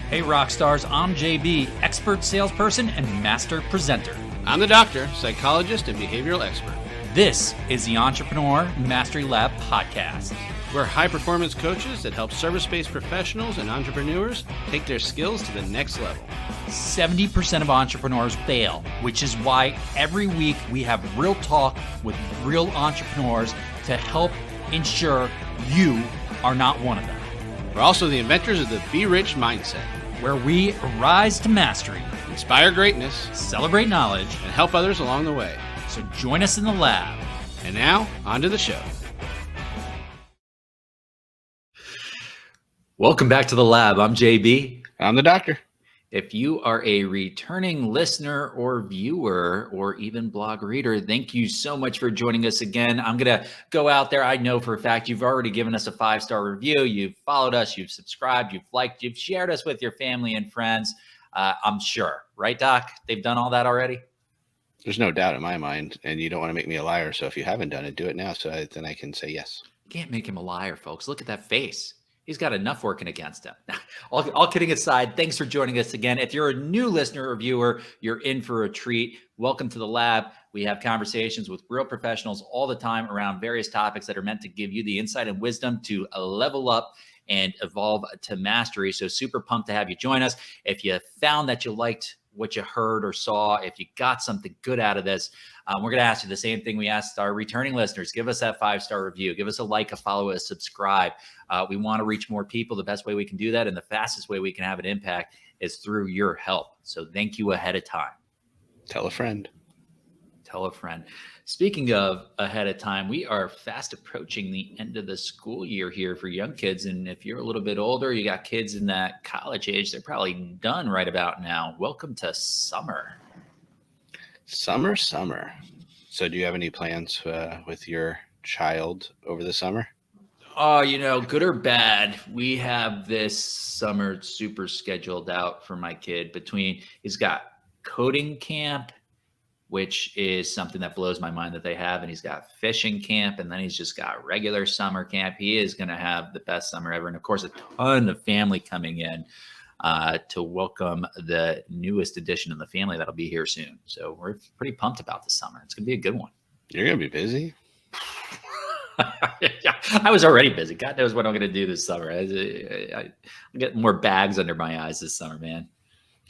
Hey Rockstars, I'm JB, expert salesperson and master presenter. I'm the doctor, psychologist, and behavioral expert. This is the Entrepreneur Mastery Lab podcast. We're high-performance coaches that help service-based professionals and entrepreneurs take their skills to the next level. 70% of entrepreneurs fail, which is why every week we have real talk with real entrepreneurs to help ensure you are not one of them. We're also the inventors of the Be Rich mindset, where we rise to mastery, inspire greatness, celebrate knowledge, and help others along the way. So join us in the lab. And now, on to the show. Welcome back to the lab. I'm JB. I'm the doctor. If you are a returning listener or viewer or even blog reader, thank you so much for joining us again. I'm going to go out there. I know for a fact you've already given us a 5-star review. You've followed us. You've subscribed. You've liked. You've shared us with your family and friends. I'm sure. Right, Doc? They've done all that already? There's no doubt in my mind, and you don't want to make me a liar. So if you haven't done it, do it now so then I can say yes. You can't make him a liar, folks. Look at that face. He's got enough working against him. All kidding aside, thanks for joining us again. If you're a new listener or viewer, you're in for a treat. Welcome to the lab. We have conversations with real professionals all the time around various topics that are meant to give you the insight and wisdom to level up and evolve to mastery. So super pumped to have you join us. If you found that you liked what you heard or saw, if you got something good out of this, we're going to ask you the same thing we asked our returning listeners. Give us that 5-star review. Give us a like, a follow, a subscribe. We want to reach more people. The best way we can do that and the fastest way we can have an impact is through your help. So thank you ahead of time. Tell a friend. Tell a friend. Speaking of ahead of time, we are fast approaching the end of the school year here for young kids. And if you're a little bit older, you got kids in that college age, they're probably done right about now. Welcome to summer. Summer. So do you have any plans with your child over the summer? Oh, good or bad, we have this summer super scheduled out for my kid. He's got coding camp, which is something that blows my mind that they have. And he's got fishing camp, and then he's just got regular summer camp. He is going to have the best summer ever. And of course, a ton of family coming in to welcome the newest addition of the family that'll be here soon. So we're pretty pumped about this summer. It's going to be a good one. You're going to be busy. Yeah, I was already busy. God knows what I'm going to do this summer. I get more bags under my eyes this summer, man.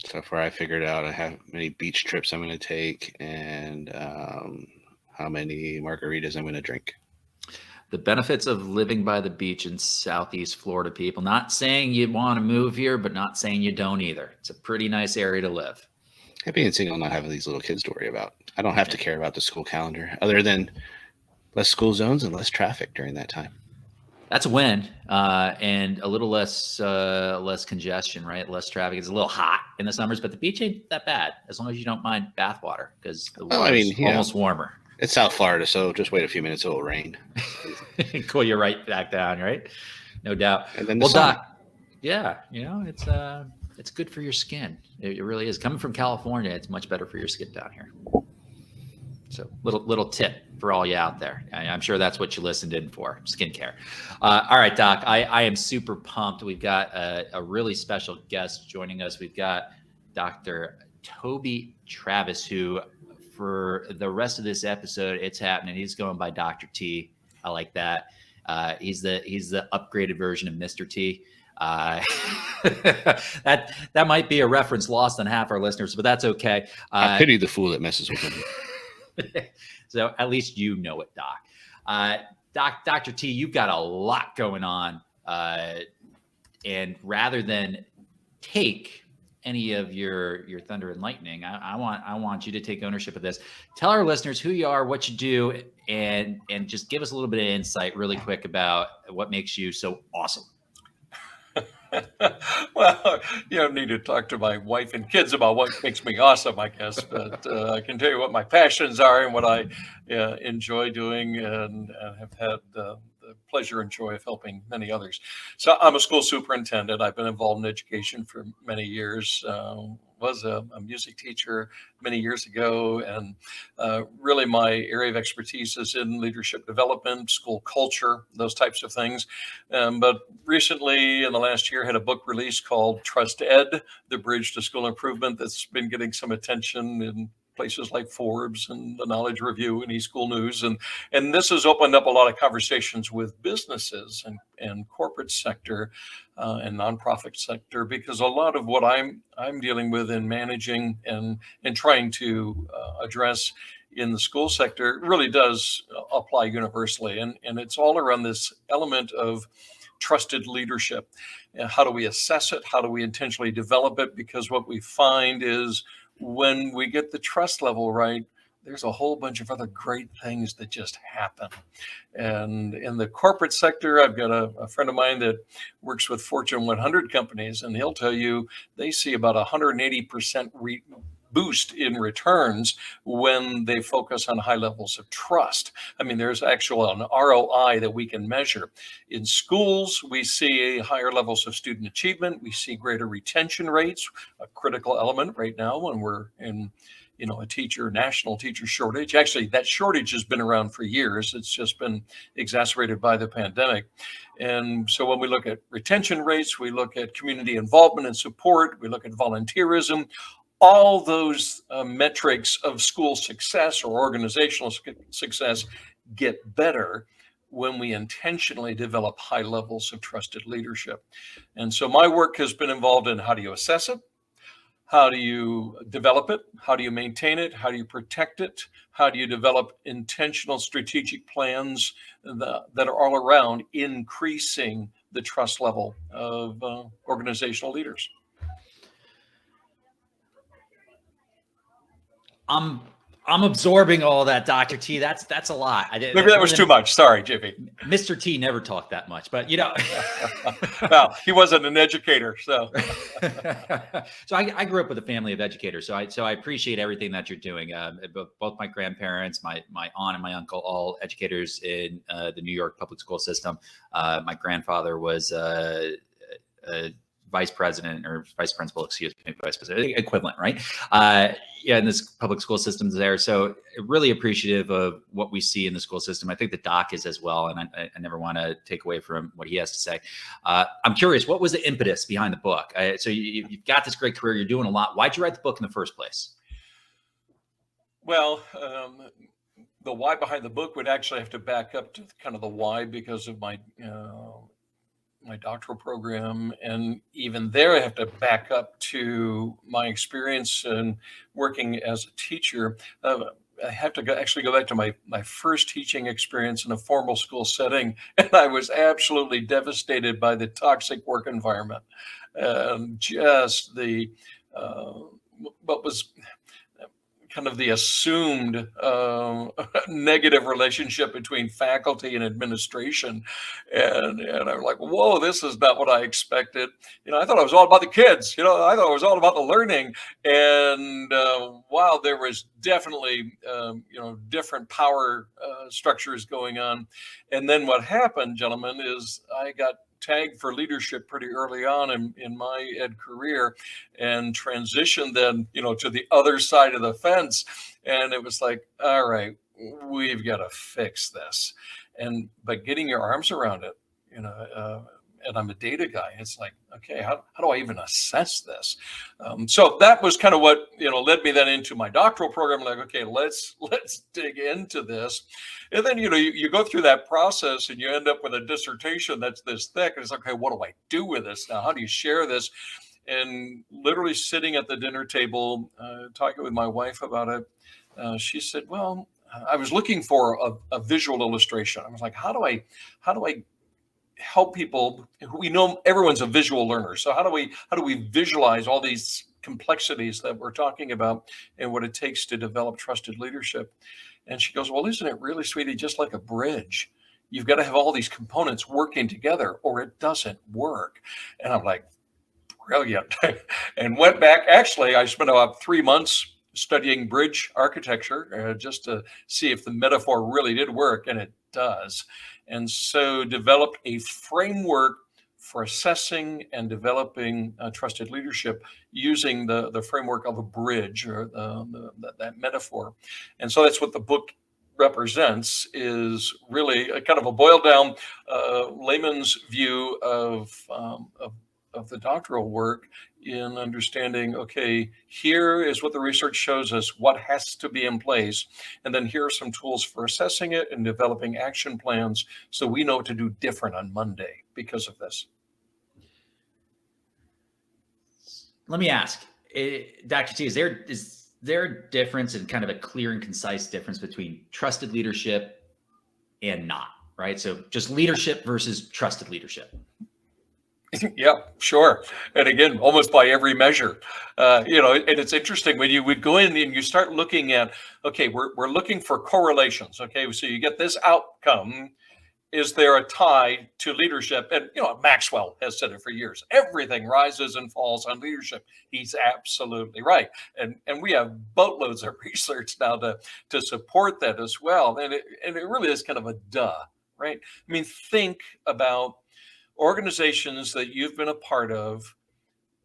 So far, I figured out I have many beach trips I'm going to take and how many margaritas I'm going to drink. The benefits of living by the beach in Southeast Florida, people. Not saying you want to move here, but not saying you don't either. It's a pretty nice area to live. Being single, not having these little kids to worry about. I don't have to care about the school calendar other than less school zones and less traffic during that time. That's a win, and a little less congestion, right? Less traffic. It's a little hot in the summers, but the beach ain't that bad as long as you don't mind bath water because the water's almost warmer. It's South Florida, so just wait a few minutes; it'll rain. Cool you right back down, right? No doubt. And then Doc, yeah, it's good for your skin. It really is. Coming from California, it's much better for your skin down here. So little tip for all you out there. I'm sure that's what you listened in for, skincare. All right, Doc, I am super pumped. We've got a really special guest joining us. We've got Dr. Toby Travis, who for the rest of this episode, it's happening. He's going by Dr. T. I like that. He's the upgraded version of Mr. T. That might be a reference lost on half our listeners, but that's okay. I pity the fool that messes with him. So at least you know it, Doc. Dr. T, you've got a lot going on. And rather than take any of your thunder and lightning, I want you to take ownership of this. Tell our listeners who you are, what you do, and just give us a little bit of insight really quick about what makes you so awesome. Well, you don't need to talk to my wife and kids about what makes me awesome, I guess. But I can tell you what my passions are and what I enjoy doing and have had the pleasure and joy of helping many others. So I'm a school superintendent. I've been involved in education for many years. was a music teacher many years ago. And really my area of expertise is in leadership development, school culture, those types of things. But recently in the last year, had a book released called Trust Ed, The Bridge to School Improvement, that's been getting some attention in places like Forbes and the Knowledge Review and eSchool News. And this has opened up a lot of conversations with businesses and corporate sector and nonprofit sector, because a lot of what I'm dealing with in managing and trying to address in the school sector really does apply universally. And it's all around this element of trusted leadership. How do we assess it? How do we intentionally develop it? Because what we find is when we get the trust level right, there's a whole bunch of other great things that just happen. And in the corporate sector, I've got a friend of mine that works with Fortune 100 companies, and he'll tell you they see about 180% boost in returns when they focus on high levels of trust. I mean, there's actually an ROI that we can measure. In schools, we see higher levels of student achievement. We see greater retention rates, a critical element right now when we're in a national teacher shortage. Actually, that shortage has been around for years. It's just been exacerbated by the pandemic. And so when we look at retention rates, we look at community involvement and support, we look at volunteerism, all those metrics of school success or organizational success get better when we intentionally develop high levels of trusted leadership. And so my work has been involved in how do you assess it? How do you develop it? How do you maintain it? How do you protect it? How do you develop intentional strategic plans that are all around increasing the trust level of organizational leaders? I'm absorbing all that, Dr. T. That's a lot. Maybe that was too much. Sorry, Jimmy. Mr. T never talked that much, but Well, he wasn't an educator, so. So I grew up with a family of educators, so I appreciate everything that you're doing. Both my grandparents, my aunt and my uncle, all educators in the New York public school system. My grandfather was a vice president or vice principal, excuse me, vice president equivalent, right? In this public school systems there. So really appreciative of what we see in the school system. I think the doc is as well. And I never want to take away from what he has to say. I'm curious, what was the impetus behind the book? So you've got this great career, you're doing a lot. Why'd you write the book in the first place? Well, the why behind the book would actually have to back up to kind of the why because of my doctoral program. And even there, I have to back up to my experience in working as a teacher. I have to actually go back to my first teaching experience in a formal school setting. And I was absolutely devastated by the toxic work environment. Just what was kind of the assumed negative relationship between faculty and administration. And I'm like, whoa, this is not what I expected. I thought it was all about the kids. I thought it was all about the learning. And wow, there was definitely, different power structures going on. And then what happened, gentlemen, is I got tagged for leadership pretty early on in my ed career and transitioned then, to the other side of the fence. And it was like, all right, we've got to fix this. But getting your arms around it, and I'm a data guy. It's like, okay, how do I even assess this? So that was kind of what, led me then into my doctoral program. Like, okay, let's dig into this. And then, you go through that process and you end up with a dissertation that's this thick. And it's like, okay, what do I do with this now? How do you share this? And literally sitting at the dinner table, talking with my wife about it, she said, well, I was looking for a visual illustration. I was like, how do I help people? We know everyone's a visual learner. So how do we visualize all these complexities that we're talking about and what it takes to develop trusted leadership? And she goes, well, isn't it really, sweetie, just like a bridge? You've got to have all these components working together or it doesn't work. And I'm like, brilliant. And went back. Actually, I spent about 3 months studying bridge architecture just to see if the metaphor really did work, and it does. And so developed a framework for assessing and developing trusted leadership using the framework of a bridge, or that metaphor. And so that's what the book represents, is really a kind of a boiled down layman's view of the doctoral work, in understanding, okay, here is what the research shows us, what has to be in place, and then here are some tools for assessing it and developing action plans so we know what to do different on Monday because of this. Let me ask, Dr. T, is there a difference, in kind of a clear and concise difference between trusted leadership and not, right? So just leadership versus trusted leadership. Yeah, sure. And again, almost by every measure, and it's interesting when you would go in and you start looking at, okay, we're looking for correlations. Okay, so you get this outcome. Is there a tie to leadership? And Maxwell has said it for years. Everything rises and falls on leadership. He's absolutely right. And we have boatloads of research now to support that as well. And it really is kind of a duh, right? I mean, think about organizations that you've been a part of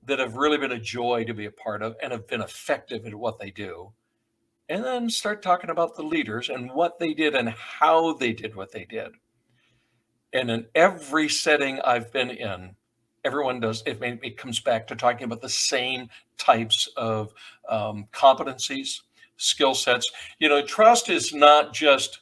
that have really been a joy to be a part of and have been effective at what they do. And then start talking about the leaders and what they did and how they did what they did. And in every setting I've been in, everyone does, it comes back to talking about the same types of competencies, skill sets. Trust is not just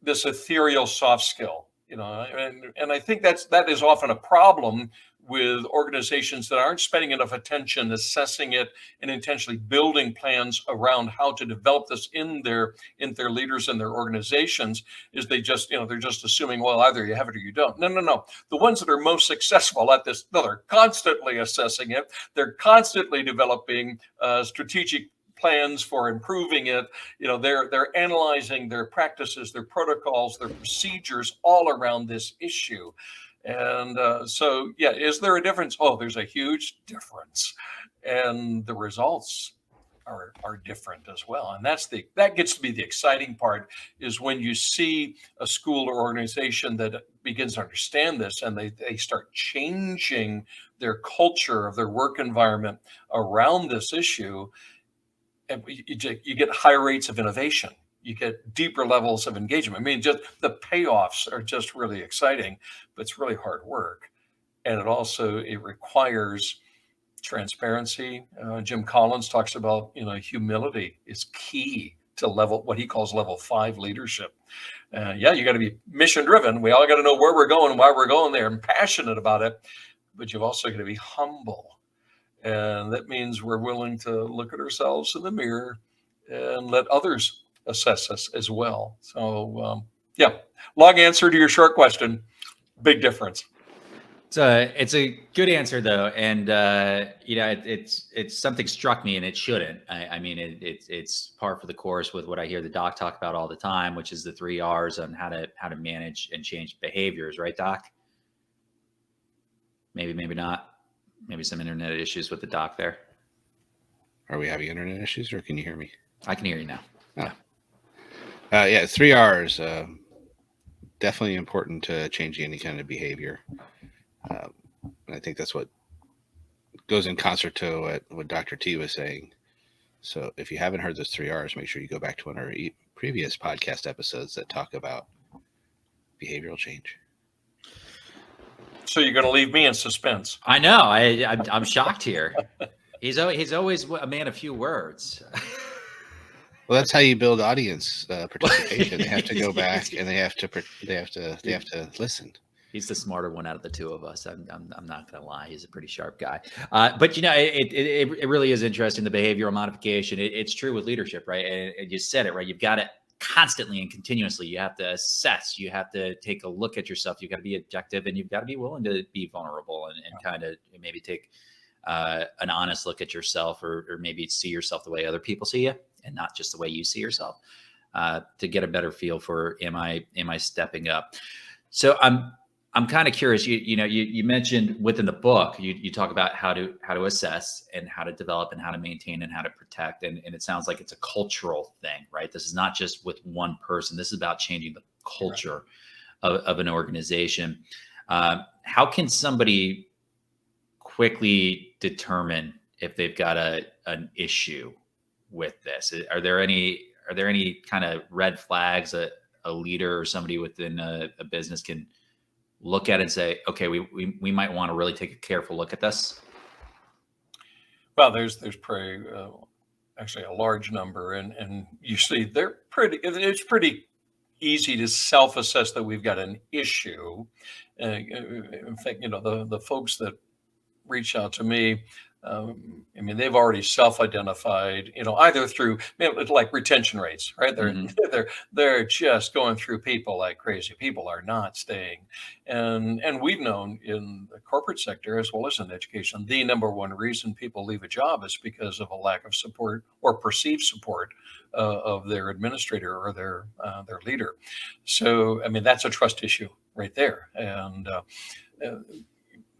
this ethereal soft skill. And I think that is often a problem with organizations that aren't spending enough attention assessing it and intentionally building plans around how to develop this in their leaders and their organizations. Is they just they're just assuming, well, either you have it or you don't. No. The ones that are most successful at this, they're constantly assessing it. They're constantly developing strategic plans for improving it. They're analyzing their practices, their protocols, their procedures all around this issue. And so, yeah, is there a difference? Oh, there's a huge difference, and the results are different as well. And that gets to be the exciting part, is when you see a school or organization that begins to understand this, and they start changing their culture of their work environment around this issue. And you get higher rates of innovation. You get deeper levels of engagement. I mean, just the payoffs are just really exciting, but it's really hard work. And it requires transparency. Jim Collins talks about, humility is key to what he calls level 5 leadership. You got to be mission driven. We all got to know where we're going, why we're going there, and passionate about it. But you've also got to be humble. And that means we're willing to look at ourselves in the mirror and let others assess us as well. So, long answer to your short question. Big difference. It's a good answer though, and it's something struck me, and it shouldn't. I mean, it's par for the course with what I hear the doc talk about all the time, which is the 3 R's on how to manage and change behaviors, right, Doc? Maybe not. Maybe some internet issues with the doc there. Are we having internet issues, or can you hear me? I can hear you now. Oh. Yeah. 3 R's. Definitely important to changing any kind of behavior. And I think that's what goes in concert to what Dr. T was saying. So if you haven't heard those 3 R's, make sure you go back to one of our previous podcast episodes that talk about behavioral change. So you're going to leave me in suspense. I know. I'm shocked here. He's always a man of few words. Well, that's how you build audience participation. They have to go back and they have to listen. He's the smarter one out of the two of us. I'm not going to lie. He's a pretty sharp guy. But it really is interesting, the behavioral modification. It's true with leadership, right? And you said it, right? You've got to constantly and continuously, you have to assess, you have to take a look at yourself. You've got to be objective, and you've got to be willing to be vulnerable and kind of maybe take an honest look at yourself, or maybe see yourself the way other people see you and not just the way you see yourself, to get a better feel for, am I stepping up? So I'm kind of curious. You mentioned within the book, you talk about how to assess and how to develop and how to maintain and how to protect. And it sounds like it's a cultural thing, right? This is not just with one person. This is about changing the culture of an organization. How can somebody quickly determine if they've got an issue with this? Are there any kind of red flags that a leader or somebody within a business can look at and say, okay, we might want to really take a careful look at this? Well, there's pretty actually a large number, and usually it's pretty easy to self-assess that we've got an issue. In fact, the folks that reach out to me, I mean, they've already self-identified, either through like retention rates, right? They're Mhm. they're just going through people like crazy. People are not staying, and we've known in the corporate sector as well as in education, the number one reason people leave a job is because of a lack of support or perceived support of their administrator or their leader. So, I mean, that's a trust issue right there, and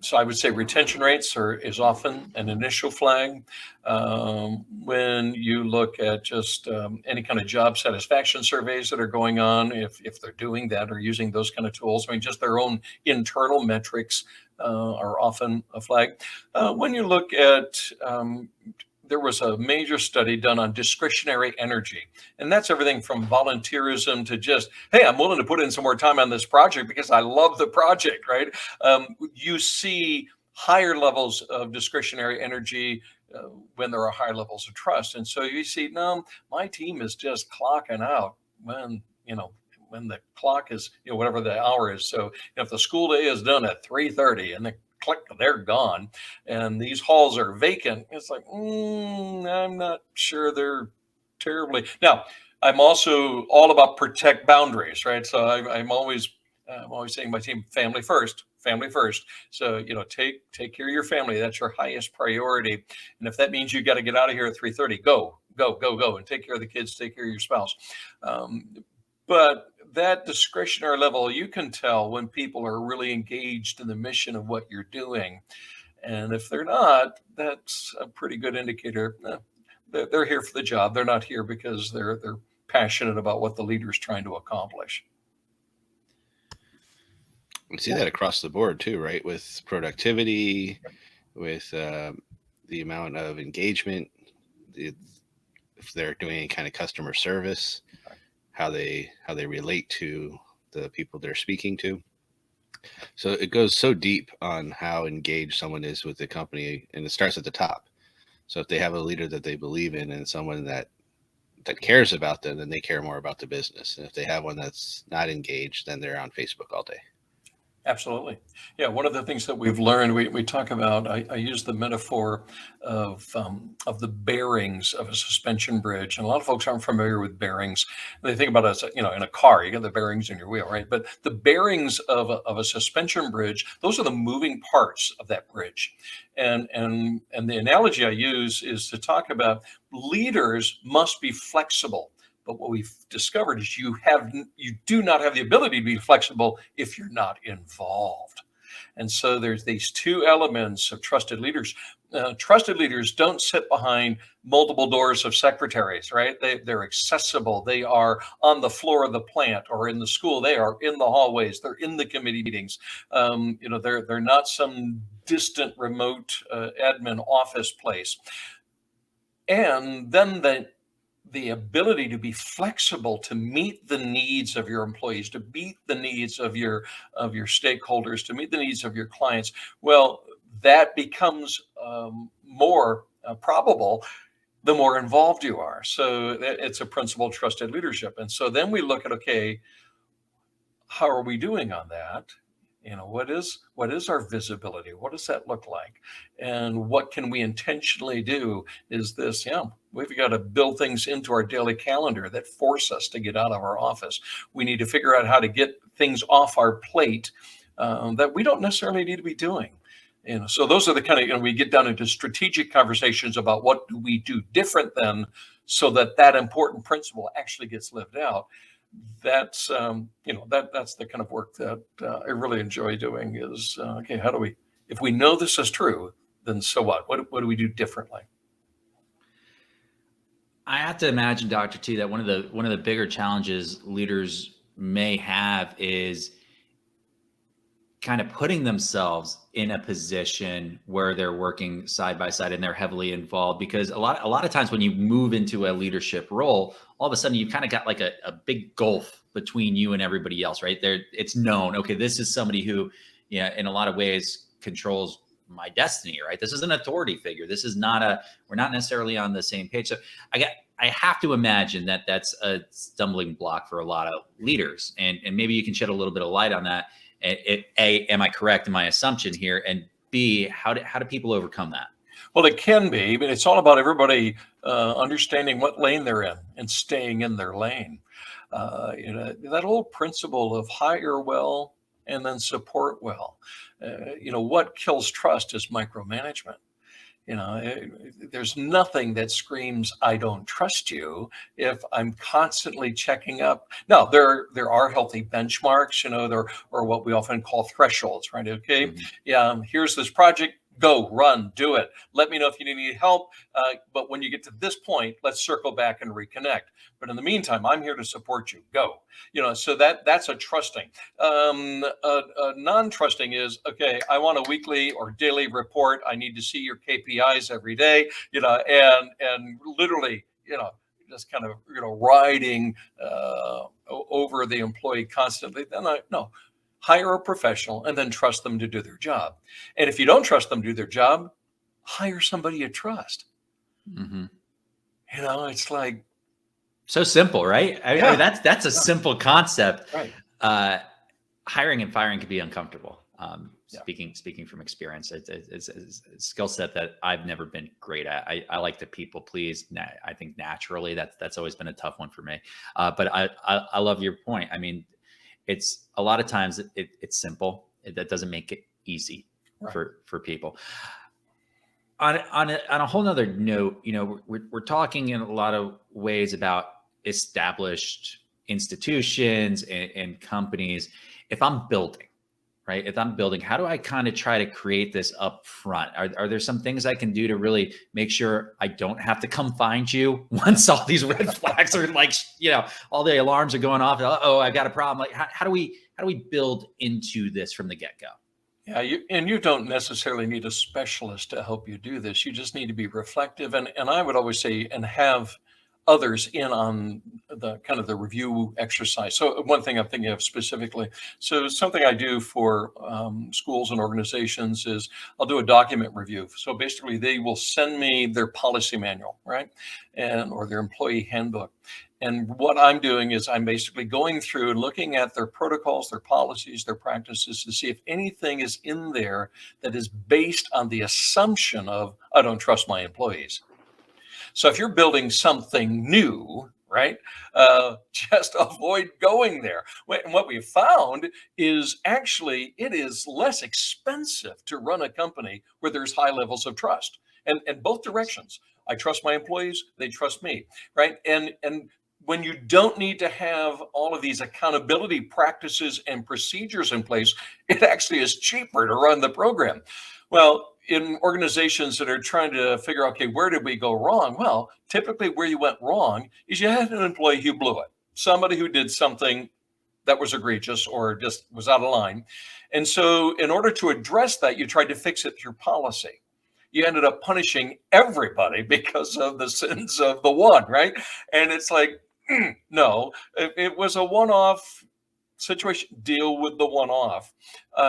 so I would say retention rates is often an initial flag. When you look at just any kind of job satisfaction surveys that are going on, if they're doing that or using those kind of tools, I mean, just their own internal metrics are often a flag. When you look at there was a major study done on discretionary energy. And that's everything from volunteerism to just, hey, I'm willing to put in some more time on this project because I love the project, right? You see higher levels of discretionary energy when there are high levels of trust. And so you see, no, my team is just clocking out when the clock is, whatever the hour is. So if the school day is done at 3:30 and the click, they're gone, and these halls are vacant, it's like, I'm not sure they're terribly. Now, I'm also all about protect boundaries, right? So I'm always saying to my team, family first, family first. So take care of your family. That's your highest priority. And if that means you got to get out of here at 3:30, go, and take care of the kids, take care of your spouse. But that discretionary level, you can tell when people are really engaged in the mission of what you're doing. And if they're not, that's a pretty good indicator. They're here for the job. They're not here because they're passionate about what the leader's trying to accomplish. We see that across the board too, right? With productivity, with the amount of engagement, if they're doing any kind of customer service, how they relate to the people they're speaking to. So it goes so deep on how engaged someone is with the company, and it starts at the top. So if they have a leader that they believe in and someone that cares about them, then they care more about the business. And if they have one that's not engaged, then they're on Facebook all day. Absolutely. Yeah. One of the things that we've learned, we talk about, I use the metaphor of the bearings of a suspension bridge. And a lot of folks aren't familiar with bearings. They think about it as, in a car, you got the bearings in your wheel, right? But the bearings of a suspension bridge, those are the moving parts of that bridge. And the analogy I use is to talk about leaders must be flexible. But what we've discovered is you do not have the ability to be flexible if you're not involved. And so there's these two elements of trusted leaders. Trusted leaders don't sit behind multiple doors of secretaries, right? They're accessible. They are on the floor of the plant or in the school. They are in the hallways. They're in the committee meetings. They're not some distant, remote admin office place. And then the ability to be flexible to meet the needs of your employees, to meet the needs of your stakeholders, to meet the needs of your clients. Well, that becomes more probable the more involved you are. So it's a principle of trusted leadership. And so then we look at, okay, how are we doing on that? What is our visibility? What does that look like? And what can we intentionally do? Is this, we've got to build things into our daily calendar that force us to get out of our office. We need to figure out how to get things off our plate that we don't necessarily need to be doing. So those are the kind of, we get down into strategic conversations about what do we do different then so that important principle actually gets lived out. That's that's the kind of work that I really enjoy doing is okay, how do we, if we know this is true, then so what do we do differently? I have to imagine, Dr. T, that one of the bigger challenges leaders may have is kind of putting themselves in a position where they're working side by side and they're heavily involved, because a lot of times when you move into a leadership role, all of a sudden you kind of got like a big gulf between you and everybody else, right? There, it's known, okay, this is somebody who, yeah, in a lot of ways controls my destiny, right? This is an authority figure. This is not we're not necessarily on the same page. So I have to imagine that that's a stumbling block for a lot of leaders, and maybe you can shed a little bit of light on that. A, am I correct in my assumption here? And B, how do people overcome that? Well, it can be, but it's all about everybody understanding what lane they're in and staying in their lane. That old principle of hire well and then support well. What kills trust is micromanagement. There's nothing that screams, I don't trust you, if I'm constantly checking up. Now, there are healthy benchmarks, there or what we often call thresholds, right? Okay, here's this project. Go, run, do it. Let me know if you need any help. But when you get to this point, let's circle back and reconnect. But in the meantime, I'm here to support you. Go. So that's a trusting. Non-trusting is, okay, I want a weekly or daily report. I need to see your KPIs every day, and literally, just kind of, riding over the employee constantly. Then no. Hire a professional and then trust them to do their job. And if you don't trust them to do their job, hire somebody you trust. Mm-hmm. It's like so simple, right? I mean, that's a simple concept. Right. Hiring and firing can be uncomfortable. Speaking from experience, it's a skill set that I've never been great at. I like to people please. I think naturally that's always been a tough one for me. But I love your point. I mean, it's a lot of times it's simple. That doesn't make it easy for people. On a whole nother note, we're talking in a lot of ways about established institutions and companies. If I'm building, right? If I'm building, how do I kind of try to create this up front? Are there some things I can do to really make sure I don't have to come find you once all these red flags are like, all the alarms are going off? Oh, I got a problem. Like, how do we build into this from the get-go? Yeah, you don't necessarily need a specialist to help you do this. You just need to be reflective. And I would always say, and have others in on the kind of the review exercise. So one thing I'm thinking of specifically, so something I do for schools and organizations is I'll do a document review. So basically they will send me their policy manual, right? Or their employee handbook. And what I'm doing is I'm basically going through and looking at their protocols, their policies, their practices to see if anything is in there that is based on the assumption of, I don't trust my employees. So if you're building something new, right, just avoid going there. And what we've found is actually it is less expensive to run a company where there's high levels of trust, and both directions. I trust my employees, they trust me, right? And when you don't need to have all of these accountability practices and procedures in place, it actually is cheaper to run the program. Well, in organizations that are trying to figure out, okay, where did we go wrong? Well, typically where you went wrong is you had an employee who blew it, somebody who did something that was egregious or just was out of line. And so in order to address that, you tried to fix it through policy. You ended up punishing everybody because of the sins of the one, right? And it's like, no, it was a one-off situation. Deal with the one-off.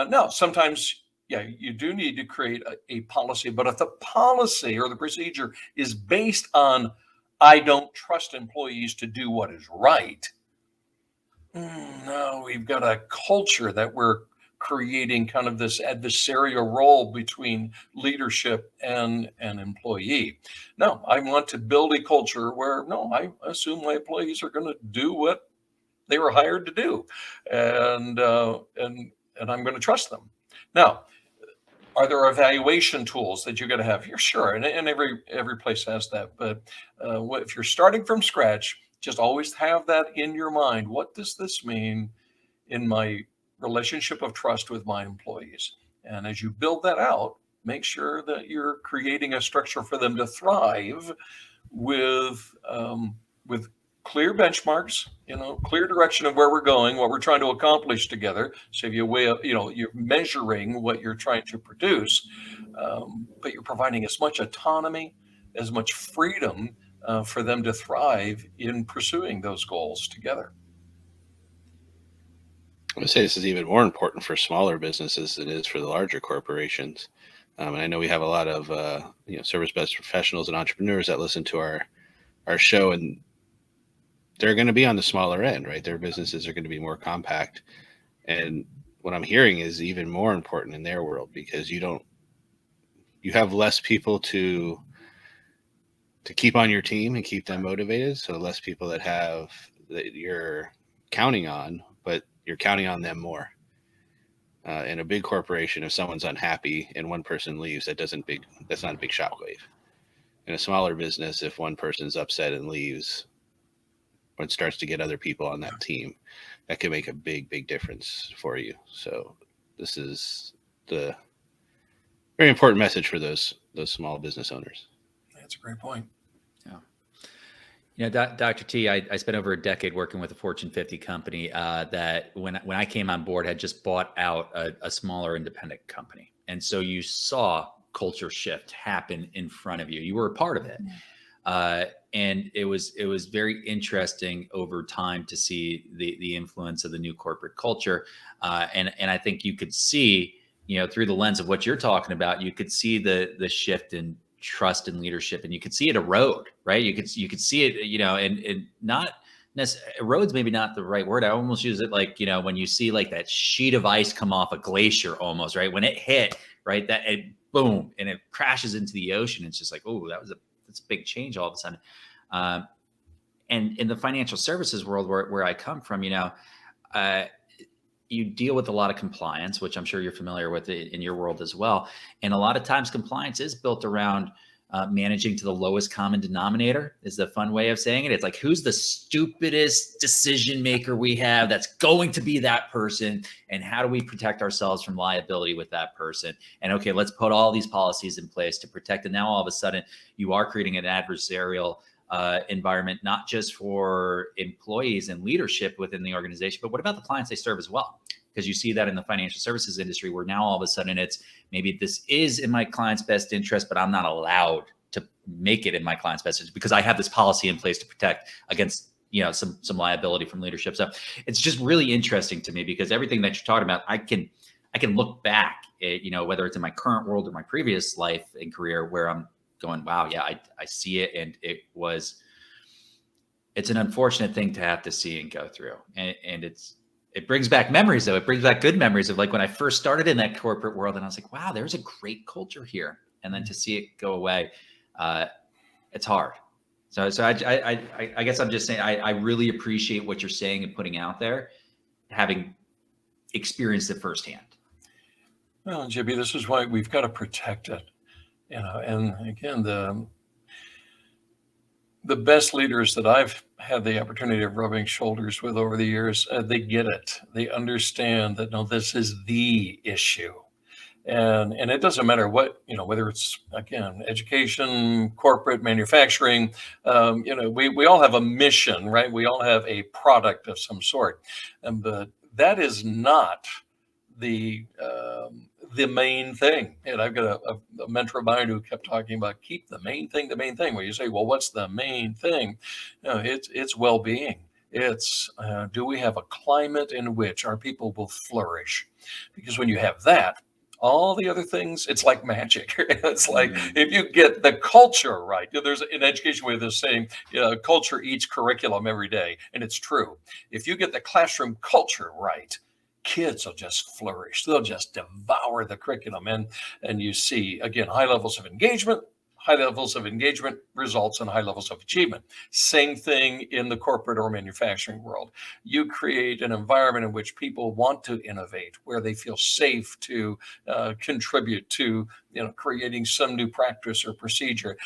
No, sometimes, you do need to create a policy, but if the policy or the procedure is based on, I don't trust employees to do what is right, no, we've got a culture that we're creating kind of this adversarial role between leadership and an employee. No, I want to build a culture where, no, I assume my employees are going to do what they were hired to do, and I'm going to trust them. Now, are there evaluation tools that you're going to have? You're sure, and every place has that. But if you're starting from scratch, just always have that in your mind. What does this mean in my relationship of trust with my employees? And as you build that out, make sure that you're creating a structure for them to thrive with clear benchmarks, clear direction of where we're going, what we're trying to accomplish together. So if you weigh up, you're measuring what you're trying to produce, but you're providing as much autonomy, as much freedom for them to thrive in pursuing those goals together. I would say this is even more important for smaller businesses than it is for the larger corporations. And I know we have a lot of service-based professionals and entrepreneurs that listen to our show, and they're going to be on the smaller end, right? Their businesses are going to be more compact. And what I'm hearing is even more important in their world, because you have less people to keep on your team and keep them motivated. So less people that you're counting on, but you're counting on them more. In a big corporation, if someone's unhappy and one person leaves, that's not a big shockwave. In a smaller business, if one person's upset and leaves, or it starts to get other people on that team, that can make a big, big difference for you. So this is the very important message for those small business owners. That's a great point. Yeah. Dr. T, I spent over a decade working with a Fortune 50 company that when I came on board had just bought out a smaller independent company. And so you saw culture shift happen in front of you. You were a part of it. And it was very interesting over time to see the influence of the new corporate culture. And I think you could see, through the lens of what you're talking about, you could see the shift in trust and leadership, and you could see it erode, right? You could see it, and not necessarily, erode's maybe not the right word. I almost use it like, when you see like that sheet of ice come off a glacier almost, right? When it hit, right, that it boom, and it crashes into the ocean. It's just like, oh, that's a big change all of a sudden. And in the financial services world where I come from, you deal with a lot of compliance, which I'm sure you're familiar with in your world as well. And a lot of times compliance is built around managing to the lowest common denominator, is the fun way of saying it. It's like, who's the stupidest decision maker we have that's going to be that person? And how do we protect ourselves from liability with that person? And okay, let's put all these policies in place to protect. And now all of a sudden you are creating an adversarial environment, not just for employees and leadership within the organization, but what about the clients they serve as well? Because you see that in the financial services industry, where now all of a sudden it's maybe this is in my client's best interest, but I'm not allowed to make it in my client's best interest because I have this policy in place to protect against some liability from leadership. So it's just really interesting to me, because everything that you're talking about, I can look back at, whether it's in my current world or my previous life and career, where I'm going, wow, yeah, I see it. And it's an unfortunate thing to have to see and go through. And it brings back memories, though. It brings back good memories of like when I first started in that corporate world, and I was like, wow, there's a great culture here. And then to see it go away, it's hard. So I guess I'm just saying, I really appreciate what you're saying and putting out there, having experienced it firsthand. Well, JB, this is why we've got to protect it. And again, the best leaders that I've had the opportunity of rubbing shoulders with over the years, they get it. They understand that, no, this is the issue. And it doesn't matter what, whether it's, again, education, corporate, manufacturing, we all have a mission, right? We all have a product of some sort. But that is not the main thing. And I've got a mentor of mine who kept talking about keep the main thing the main thing. Where you say, well, what's the main thing? No, it's well-being. It's do we have a climate in which our people will flourish? Because when you have that, all the other things, it's like magic. It's like if you get the culture right. There's in education way they're saying culture eats curriculum every day, and it's true. If you get the classroom culture right, kids will just flourish. They'll just devour the curriculum. And you see, again, high levels of engagement. High levels of engagement results in high levels of achievement. Same thing in the corporate or manufacturing world. You create an environment in which people want to innovate, where they feel safe to contribute to creating some new practice or procedure.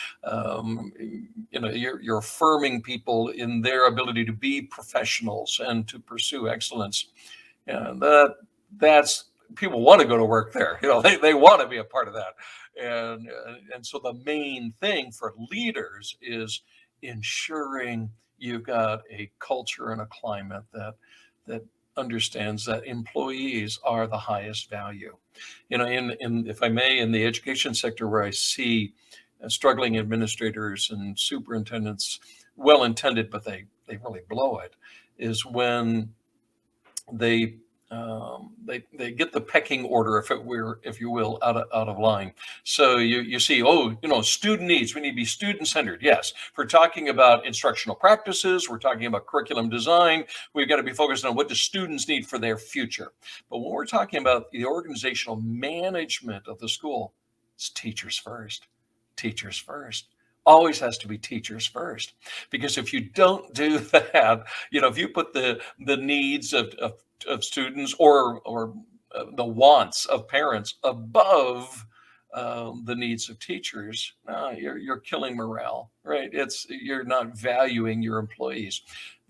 You're affirming people in their ability to be professionals and to pursue excellence. And that's people want to go to work there. They want to be a part of that. And so the main thing for leaders is ensuring you've got a culture and a climate that understands that employees are the highest value. In if I may, in the education sector, where I see struggling administrators and superintendents, well intended, but they really blow it, is when they they get the pecking order, if you will, out of line. So you see, student needs, we need to be student centered. Yes, if we're talking about instructional practices, we're talking about curriculum design, we've got to be focused on what do students need for their future. But when we're talking about the organizational management of the school, it's teachers first. Teachers first. Always has to be teachers first, because if you don't do that, if you put the needs of students or the wants of parents above the needs of teachers, you're killing morale, right? You're not valuing your employees.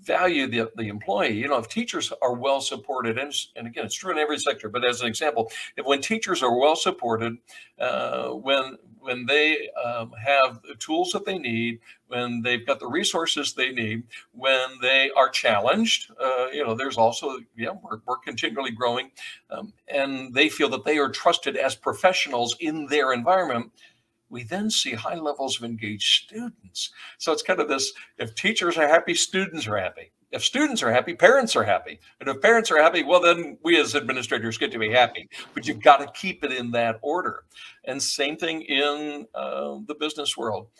Value the employee. If teachers are well supported, and again, it's true in every sector, but as an example, when teachers are well supported, when they have the tools that they need, when they've got the resources they need, when they are challenged, there's also, we're continually growing, and they feel that they are trusted as professionals in their environment, we then see high levels of engaged students. So it's kind of this, if teachers are happy, students are happy. If students are happy, parents are happy. And if parents are happy, well, then we as administrators get to be happy. But you've got to keep it in that order. And same thing in the business world.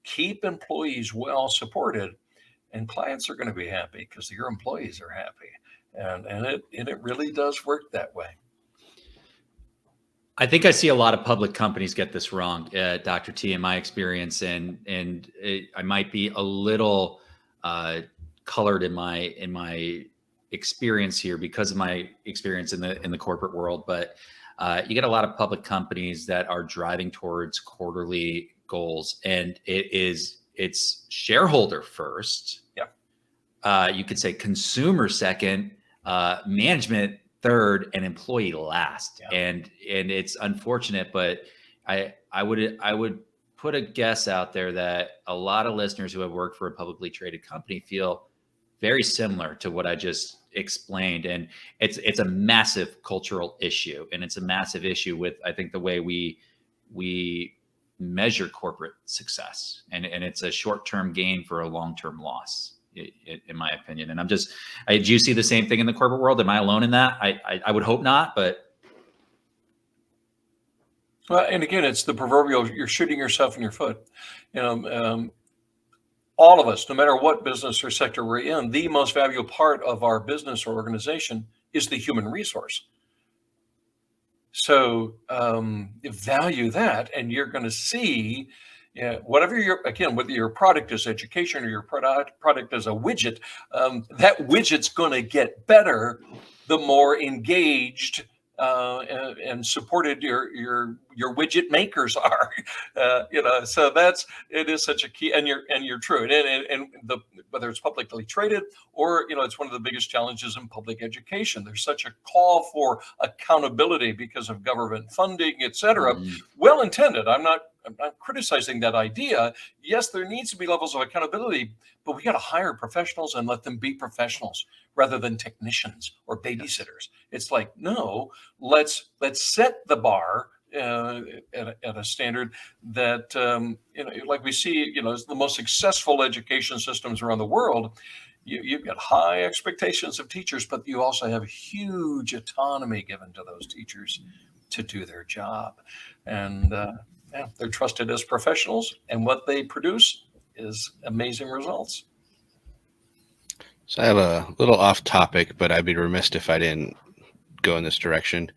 Keep employees well supported, and clients are going to be happy because your employees are happy. And it really does work that way. I think I see a lot of public companies get this wrong, Dr. T, in my experience, and I might be a little colored in my experience here because of my experience in the corporate world. But you get a lot of public companies that are driving towards quarterly goals, and it's shareholder first. Yeah. You could say consumer second, management third, and employee last. Yeah. And it's unfortunate, but I would put a guess out there that a lot of listeners who have worked for a publicly traded company feel very similar to what I just explained. And it's a massive cultural issue, and it's a massive issue with, I think, the way we measure corporate success, and it's a short-term gain for a long-term loss, in my opinion. And do you see the same thing in the corporate world? Am I alone in that? I would hope not, but. Well, and again, it's the proverbial, you're shooting yourself in your foot. All of us, no matter what business or sector we're in, the most valuable part of our business or organization is the human resource. So value that, and you're going to see, whatever whether your product is education or your product is a widget, that widget's going to get better the more engaged and supported your widget makers are. So it is such a key, and you're true, and whether it's publicly traded or it's one of the biggest challenges in public education. There's such a call for accountability because of government funding, et cetera. Well intended. I'm not criticizing that idea. Yes, there needs to be levels of accountability, but we got to hire professionals and let them be professionals rather than technicians or babysitters. It's like, no, let's set the bar at a standard that like we see, as the most successful education systems around the world. You've got high expectations of teachers, but you also have huge autonomy given to those teachers to do their job, and they're trusted as professionals, and what they produce is amazing results. So I have a little off topic, but I'd be remiss if I didn't go in this direction.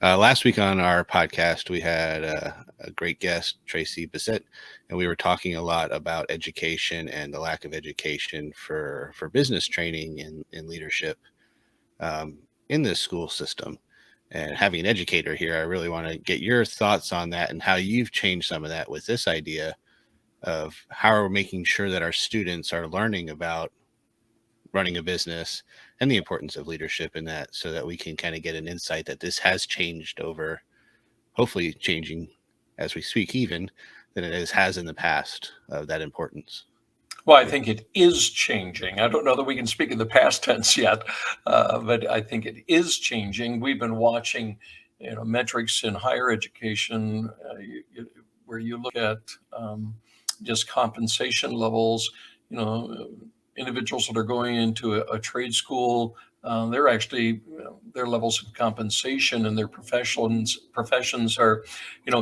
Last week on our podcast, we had a great guest, Tracy Bissett, and we were talking a lot about education and the lack of education for business training and leadership in this school system. And having an educator here, I really want to get your thoughts on that and how you've changed some of that with this idea of how we're making sure that our students are learning about running a business and the importance of leadership in that, so that we can kind of get an insight that this has changed over, hopefully changing as we speak, even than it has in the past, of that importance. Well, I think it is changing. I don't know that we can speak in the past tense yet, but I think it is changing. We've been watching, metrics in higher education, where you look at just compensation levels. You know, individuals that are going into a trade school, they're actually, their levels of compensation and their professions are,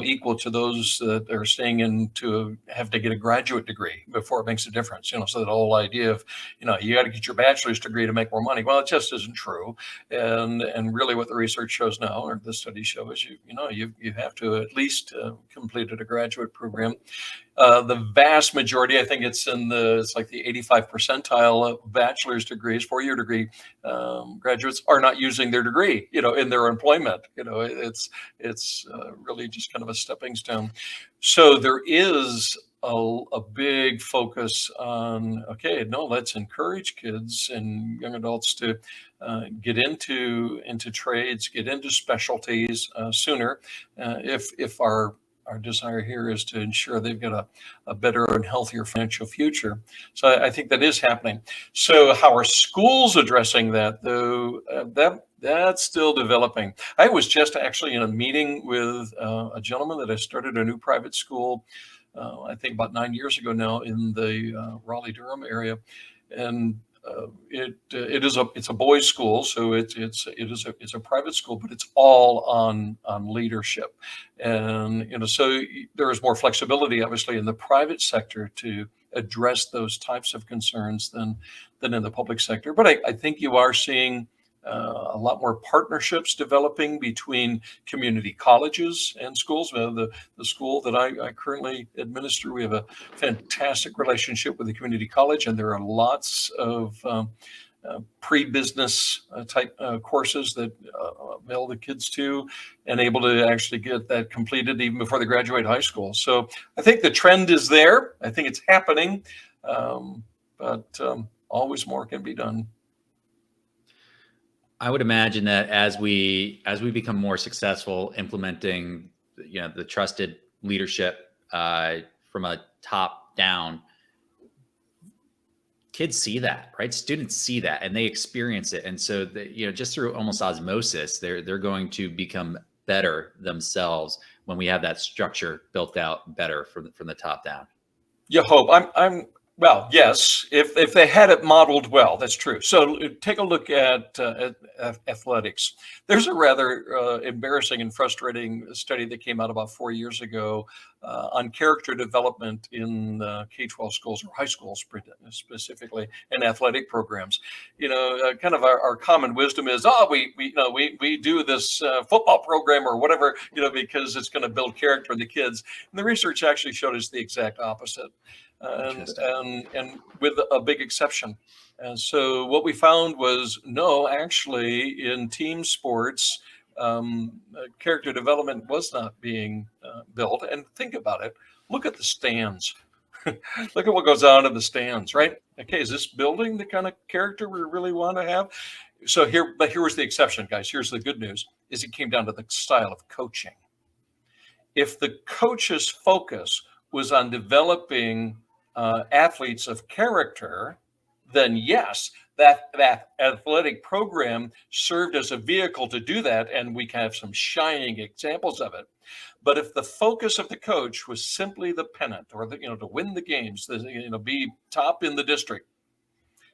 equal to those that are staying in to have to get a graduate degree before it makes a difference. So that whole idea of, you got to get your bachelor's degree to make more money. Well, it just isn't true. And really what the research shows now, or the studies show, is you have to at least completed a graduate program. The vast majority, I think it's like the 85 percentile of bachelor's degrees, 4-year degree graduates are not using their degree, in their employment. It's really just kind of a stepping stone. So there is a big focus on, okay, no, let's encourage kids and young adults to get into trades, get into specialties sooner, if our desire here is to ensure they've got a better and healthier financial future. So I think that is happening. So how are schools addressing that, though? That's still developing. I was just actually in a meeting with a gentleman that has started a new private school, I think about 9 years ago now, in the Raleigh-Durham area, and it's a boys' school, so it's a private school, but it's all on leadership, and so there is more flexibility, obviously, in the private sector to address those types of concerns than in the public sector. But I think you are seeing a lot more partnerships developing between community colleges and schools. The school that I currently administer, we have a fantastic relationship with the community college, and there are lots of pre-business type courses that mail the kids to, and able to actually get that completed even before they graduate high school. So I think the trend is there. I think it's happening, but always more can be done. I would imagine that as we become more successful implementing, the trusted leadership from a top down, kids see that, right? Students see that and they experience it, and so just through almost osmosis, they're going to become better themselves when we have that structure built out better from the top down. You hope. Well, yes, if they had it modeled well, that's true. So take a look at athletics. There's a rather embarrassing and frustrating study that came out about 4 years ago on character development in K-12 schools, or high schools specifically, in athletic programs. Kind of our common wisdom is, we do this football program or whatever, because it's going to build character in the kids. And the research actually showed us the exact opposite. And with a big exception. And so what we found was, no, actually in team sports, character development was not being built. And think about it. Look at the stands. Look at what goes on in the stands, right? Okay, is this building the kind of character we really want to have? So here was the exception, guys. Here's the good news, is it came down to the style of coaching. If the coach's focus was on developing athletes of character, then yes, that athletic program served as a vehicle to do that, and we can have some shining examples of it. But if the focus of the coach was simply the pennant, or to win the games, be top in the district,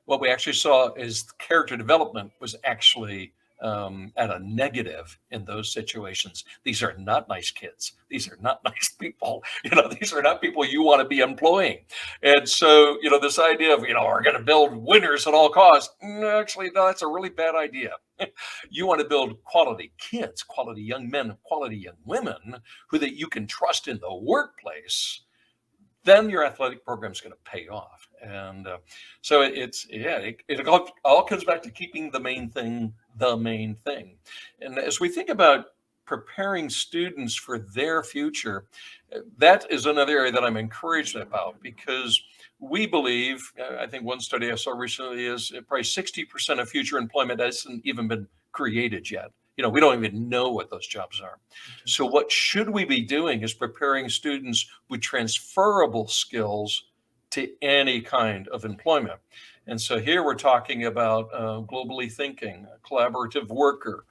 what we actually saw is character development was actually at a negative in those situations. These are not nice kids. These are not nice people. These are not people you want to be employing. And so, this idea of, we're going to build winners at all costs. Actually, no, that's a really bad idea. You want to build quality kids, quality young men, quality young women that you can trust in the workplace. Then your athletic program is going to pay off. And so it all comes back to keeping the main thing the main thing. And as we think about preparing students for their future, that is another area that I'm encouraged about, because we believe, I think one study I saw recently is probably 60% of future employment hasn't even been created yet. We don't even know what those jobs are. So what should we be doing is preparing students with transferable skills to any kind of employment. And so here we're talking about globally thinking, a collaborative worker,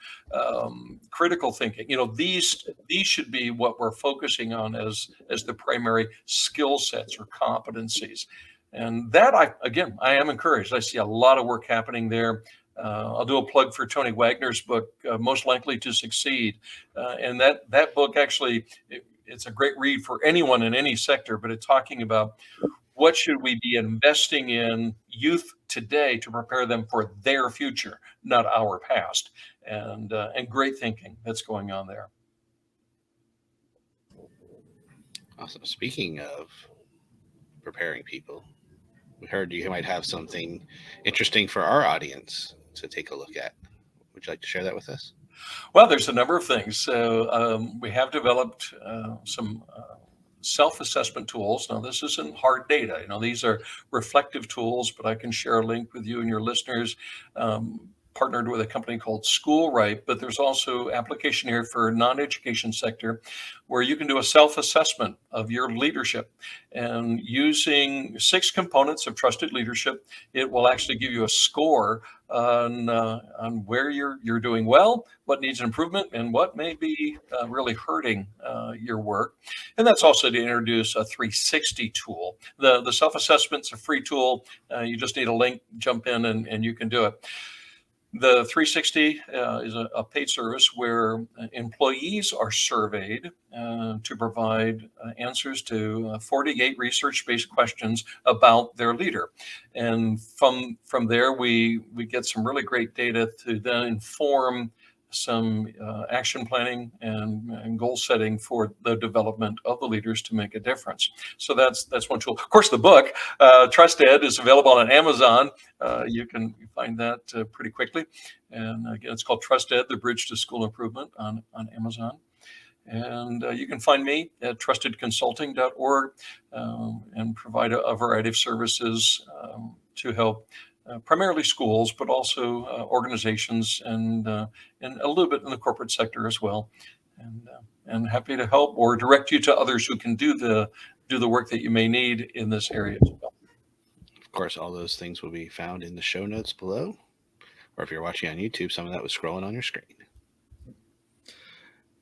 critical thinking. These should be what we're focusing on as the primary skill sets or competencies. And that I am encouraged. I see a lot of work happening there. I'll do a plug for Tony Wagner's book, Most Likely to Succeed. And that book actually, it's a great read for anyone in any sector, but it's talking about what should we be investing in youth today to prepare them for their future, not our past, and great thinking that's going on there. Awesome. Speaking of preparing people, we heard you might have something interesting for our audience to take a look at. Would you like to share that with us? Well, there's a number of things. So we have developed some self-assessment tools. Now, this isn't hard data. These are reflective tools, but I can share a link with you and your listeners. Partnered with a company called School Right, but there's also application here for non-education sector where you can do a self-assessment of your leadership, and using 6 components of trusted leadership, it will actually give you a score on where you're doing well, what needs improvement, and what may be really hurting your work. And that's also to introduce a 360 tool. The self-assessment's a free tool. You just need a link, jump in, and you can do it. The 360 is a paid service where employees are surveyed to provide answers to 48 research-based questions about their leader. And from there, we get some really great data to then inform some action planning and goal setting for the development of the leaders to make a difference. So that's one tool. Of course, the book, Trust Ed, is available on Amazon. You can find that pretty quickly. And again, it's called Trust Ed, The Bridge to School Improvement on Amazon. And you can find me at trustedconsulting.org and provide a variety of services to help primarily schools, but also organizations and a little bit in the corporate sector as well. And happy to help or direct you to others who can do the work that you may need in this area as well. Of course, all those things will be found in the show notes below, or if you're watching on YouTube, some of that was scrolling on your screen.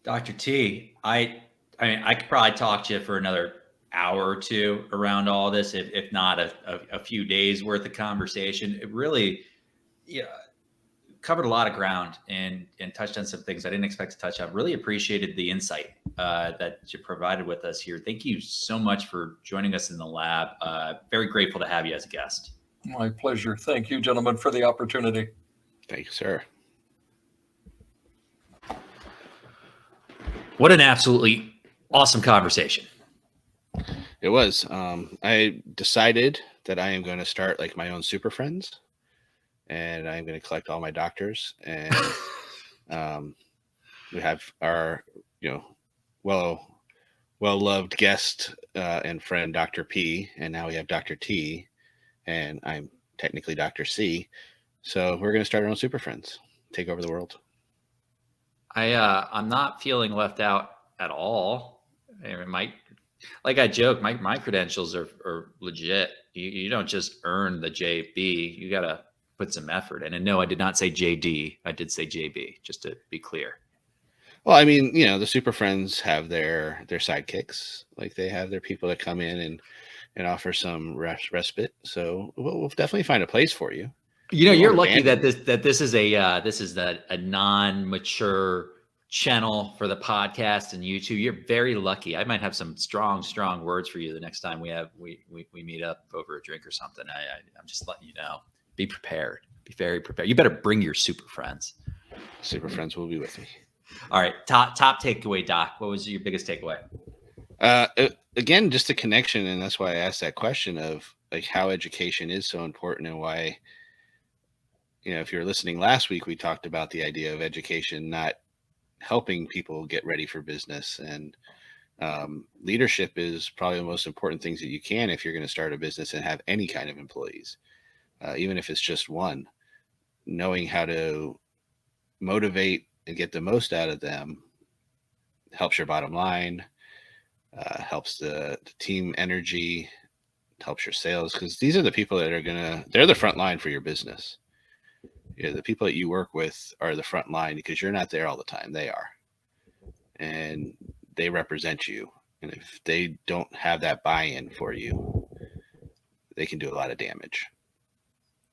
Dr. T, I mean, I could probably talk to you for another hour or two around all this, if not a few days worth of conversation. It really covered a lot of ground and touched on some things I didn't expect to touch on. Really appreciated the insight that you provided with us here. Thank you so much for joining us in the lab. Very grateful to have you as a guest. My pleasure. Thank you, gentlemen, for the opportunity. Thank you, sir. What an absolutely awesome conversation. It was. I decided that I am going to start like my own super friends, and I'm going to collect all my doctors. And we have our, well-loved guest and friend, Dr. P, and now we have Dr. T, and I'm technically Dr. C. So we're going to start our own super friends, take over the world. I'm not feeling left out at all. Like I joke, my credentials are legit. You don't just earn the JB. You got to put some effort in. And no, I did not say JD. I did say JB, just to be clear. Well, I mean, the super friends have their sidekicks. Like they have their people that come in and offer some respite. So we'll definitely find a place for you. You're lucky that this is a non-mature channel for the podcast and YouTube. You're very lucky. I might have some strong words for you the next time we meet up over a drink or something. I'm just letting you know. Be prepared. Be very prepared. You better bring your super friends. Super friends will be with me. All right. Top takeaway, Doc. What was your biggest takeaway? Again, just the connection, and that's why I asked that question of like how education is so important and why. If you're listening last week, we talked about the idea of education not helping people get ready for business, and leadership is probably the most important things that you can if you're going to start a business and have any kind of employees, even if it's just one. Knowing how to motivate and get the most out of them helps your bottom line, helps the team energy, It helps your sales because these are the people that they're the front line for your business. Yeah, the people that you work with are the front line because you're not there all the time. They are. And they represent you. And if they don't have that buy-in for you, they can do a lot of damage.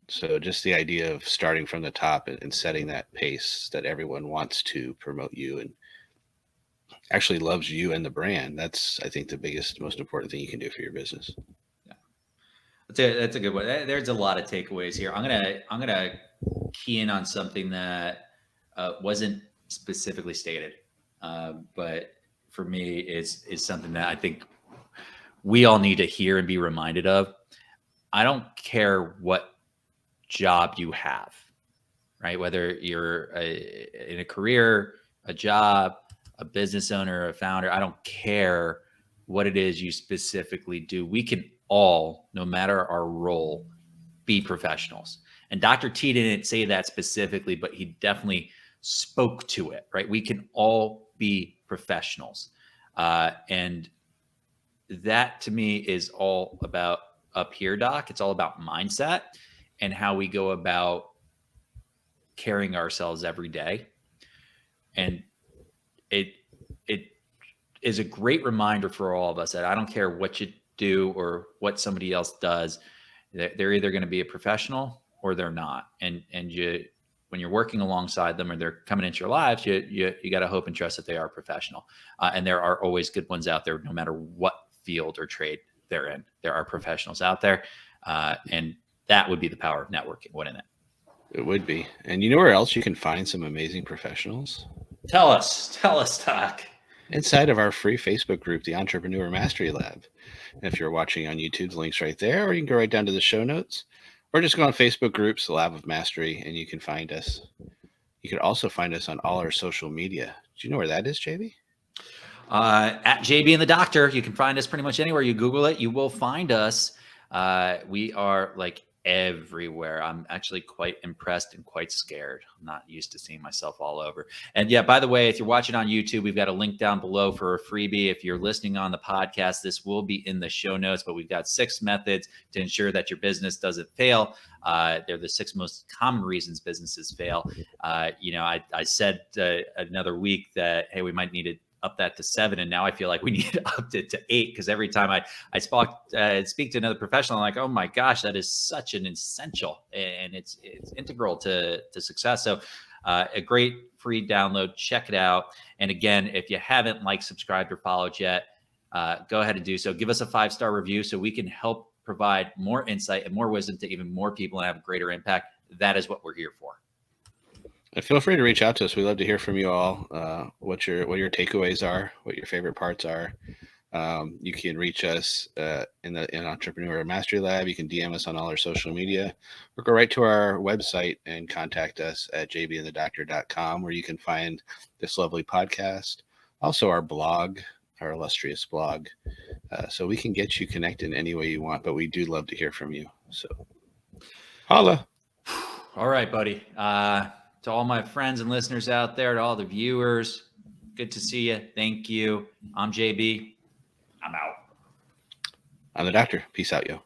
So just the idea of starting from the top and setting that pace that everyone wants to promote you and actually loves you and the brand. That's, I think, the biggest, most important thing you can do for your business. That's a good one. There's a lot of takeaways here. I'm gonna key in on something that wasn't specifically stated, but for me is something that I think we all need to hear and be reminded of. I don't care what job you have, right? Whether you're in a career, a job, a business owner, a founder, I don't care what it is you specifically do. We can all, no matter our role, be professionals. And Dr. T didn't say that specifically, but he definitely spoke to it, right? We can all be professionals. And that to me is all about up here, Doc. It's all about mindset and how we go about carrying ourselves every day. And it is a great reminder for all of us that I don't care what you do or what somebody else does, they're either going to be a professional or they're not. And you, when you're working alongside them or they're coming into your lives, you got to hope and trust that they are professional. And there are always good ones out there, no matter what field or trade they're in. There are professionals out there. And that would be the power of networking, wouldn't it? It would be. And you know where else you can find some amazing professionals? Tell us, Doc. Inside of our free Facebook group, the Entrepreneur Mastery Lab. And if you're watching on YouTube, the link's right there, or you can go right down to the show notes, or just go on Facebook groups, the Lab of Mastery, and you can find us. You can also find us on all our social media. Do you know where that is, JB? At JB and the Doctor. You can find us pretty much anywhere. You Google it, you will find us. We are like everywhere. I'm actually quite impressed and quite scared. I'm not used to seeing myself all over. And yeah, by the way, if you're watching on YouTube, we've got a link down below for a freebie. If you're listening on the podcast, this will be in the show notes, but we've got 6 methods to ensure that your business doesn't fail. They're the 6 most common reasons businesses fail. I said another week that, hey, we might need to up that to 7, and now I feel like we need to up it to 8, because every time I speak to another professional, I'm like, oh my gosh, that is such an essential, and it's integral to success. So a great free download, check it out. And again, if you haven't liked, subscribed, or followed yet, go ahead and do so. Give us a 5-star review so we can help provide more insight and more wisdom to even more people and have a greater impact. That is what we're here for. And feel free to reach out to us. We love to hear from you all. What your takeaways are, what your favorite parts are. You can reach us in Entrepreneur Mastery Lab. You can DM us on all our social media, or go right to our website and contact us at jbandthedoctor.com, where you can find this lovely podcast. Also our blog, our illustrious blog. So we can get you connected in any way you want, but we do love to hear from you. So holla. All right, buddy. To all my friends and listeners out there, to all the viewers, good to see you. Thank you. I'm JB. I'm out. I'm the Doctor. Peace out, yo.